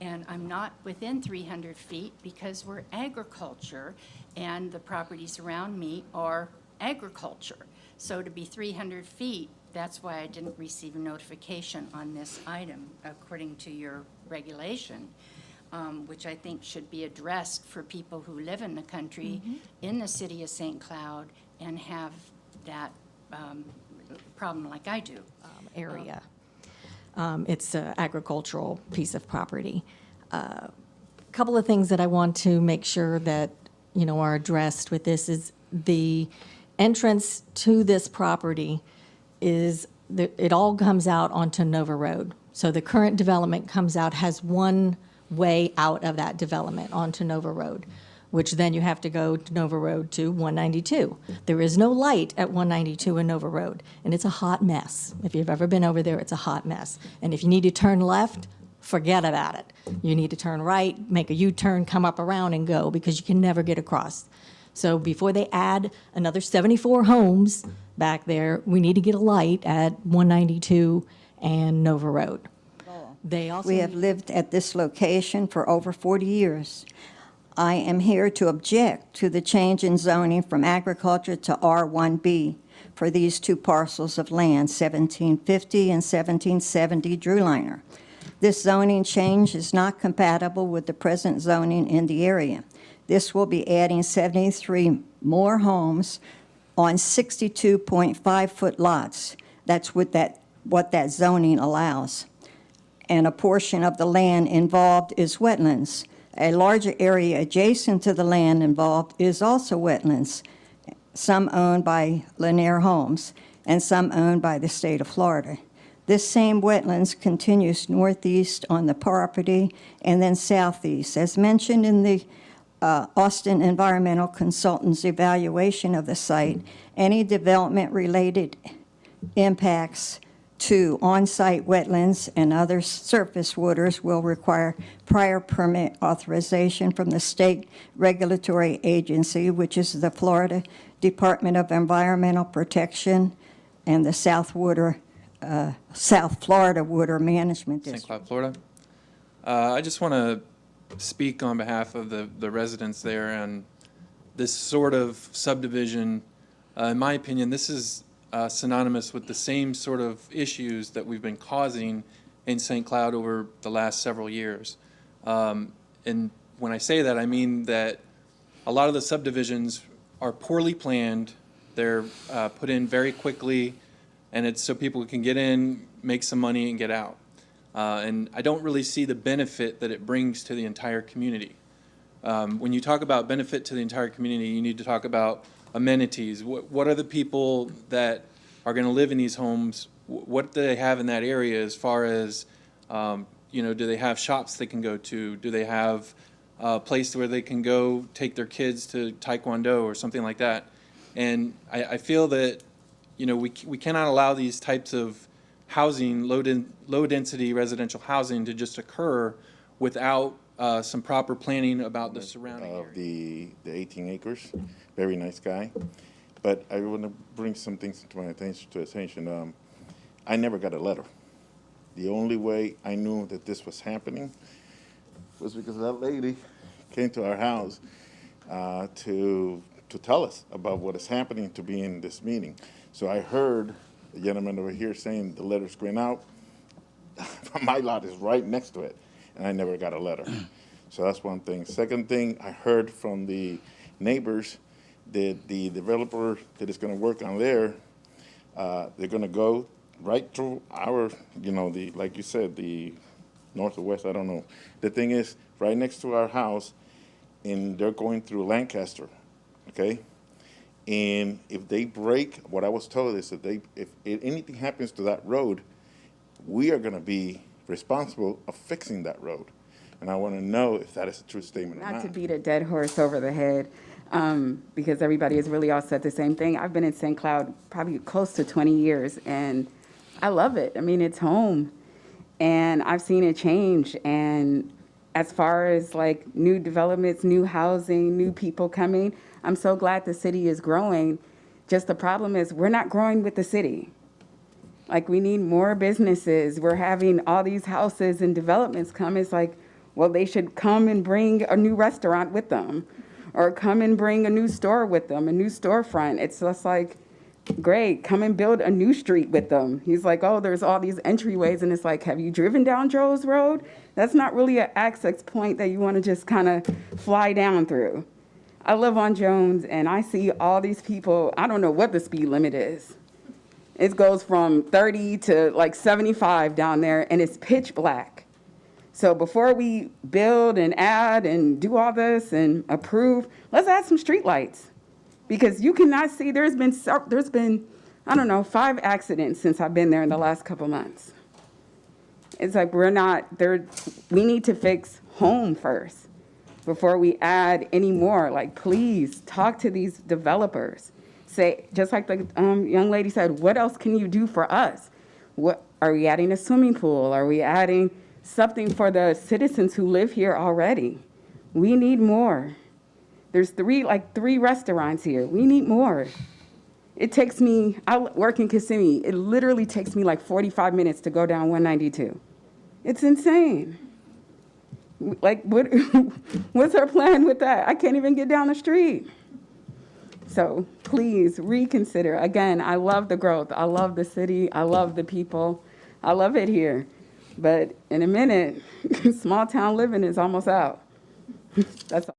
and I'm not within 300 feet because we're agriculture, and the properties around me are agriculture. So to be 300 feet, that's why I didn't receive a notification on this item, according to your regulation, which I think should be addressed for people who live in the country, in the city of St. Cloud, and have that problem like I do. Area. It's an agricultural piece of property. A couple of things that I want to make sure that, you know, are addressed with this is the entrance to this property is, it all comes out onto Nova Road. So the current development comes out, has one way out of that development onto Nova Road, which then you have to go to Nova Road to 192. There is no light at 192 and Nova Road, and it's a hot mess. If you've ever been over there, it's a hot mess. And if you need to turn left, forget about it. You need to turn right, make a U-turn, come up around and go, because you can never get across. So before they add another 74 homes back there, we need to get a light at 192 and Nova Road. They also We have lived at this location for over 40 years. I am here to object to the change in zoning from agriculture to R1B for these two parcels of land, 1750 and 1770 Druliner. This zoning change is not compatible with the present zoning in the area. This will be adding 73 more homes on 62.5-foot lots. That's what that zoning allows. And a portion of the land involved is wetlands. A larger area adjacent to the land involved is also wetlands, some owned by Lanier Homes and some owned by the state of Florida. This same wetlands continues northeast on the property and then southeast. As mentioned in the Austin Environmental Consultant's evaluation of the site, any development-related impacts to on-site wetlands and other surface waters will require prior permit authorization from the state regulatory agency, which is the Florida Department of Environmental Protection and the South Florida Water Management District. St. Cloud, Florida. I just want to speak on behalf of the residents there, and this sort of subdivision, in my opinion, this is synonymous with the same sort of issues that we've been causing in St. Cloud over the last several years. And when I say that, I mean that a lot of the subdivisions are poorly planned. They're put in very quickly, and it's so people can get in, make some money, and get out. And I don't really see the benefit that it brings to the entire community. When you talk about benefit to the entire community, you need to talk about amenities. What are the people that are going to live in these homes? What do they have in that area as far as, you know, do they have shops they can go to? Do they have a place where they can go take their kids to Taekwondo or something like that? And I feel that, you know, we cannot allow these types of housing, low-density residential housing to just occur without some proper planning about the surrounding area. The 18 acres, very nice guy. But I want to bring some things to my attention. I never got a letter. The only way I knew that this was happening was because that lady came to our house to tell us about what is happening to be in this meeting. So I heard the gentleman over here saying the letter's going out. My lot is right next to it, and I never got a letter. So that's one thing. Second thing, I heard from the neighbors that the developer that is going to work on there, they're going to go right through our, you know, the, like you said, the north or west, I don't know. The thing is, right next to our house, and they're going through Lancaster, okay? And if they break, what I was told is that if anything happens to that road, we are going to be responsible of fixing that road. And I want to know if that is a true statement or not. Not to beat a dead horse over the head, because everybody has really all said the same thing. I've been in St. Cloud probably close to 20 years, and I love it. I mean, it's home, and I've seen it change. And as far as like new developments, new housing, new people coming, I'm so glad the city is growing. Just the problem is we're not growing with the city. Like, we need more businesses. We're having all these houses and developments come. It's like, Well, they should come and bring a new restaurant with them, or come and bring a new store with them, a new storefront. It's just like, great, come and build a new street with them. He's like, oh, there's all these entryways, and it's like, have you driven down Joe's Road? That's not really an access point that you want to just kind of fly down through. I live on Jones, and I see all these people. I don't know what the speed limit is. It goes from 30 to like 75 down there, and it's pitch black. So before we build and add and do all this and approve, let's add some streetlights. Because you cannot see, there's been, I don't know, 5 accidents since I've been there in the last couple months. It's like we're not there. We need to fix home first before we add any more. Like, please talk to these developers. Say, just like the young lady said, what else can you do for us? What are we adding a swimming pool? Are we adding something for the citizens who live here already? We need more. There's 3 restaurants here. We need more. It takes me, I work in Kissimmee, it literally takes me like 45 minutes to go down 192. It's insane. Like, what's our plan with that? I can't even get down the street. So please reconsider. Again, I love the growth. I love the city. I love the people. I love it here. But in a minute, small town living is almost out. That's all.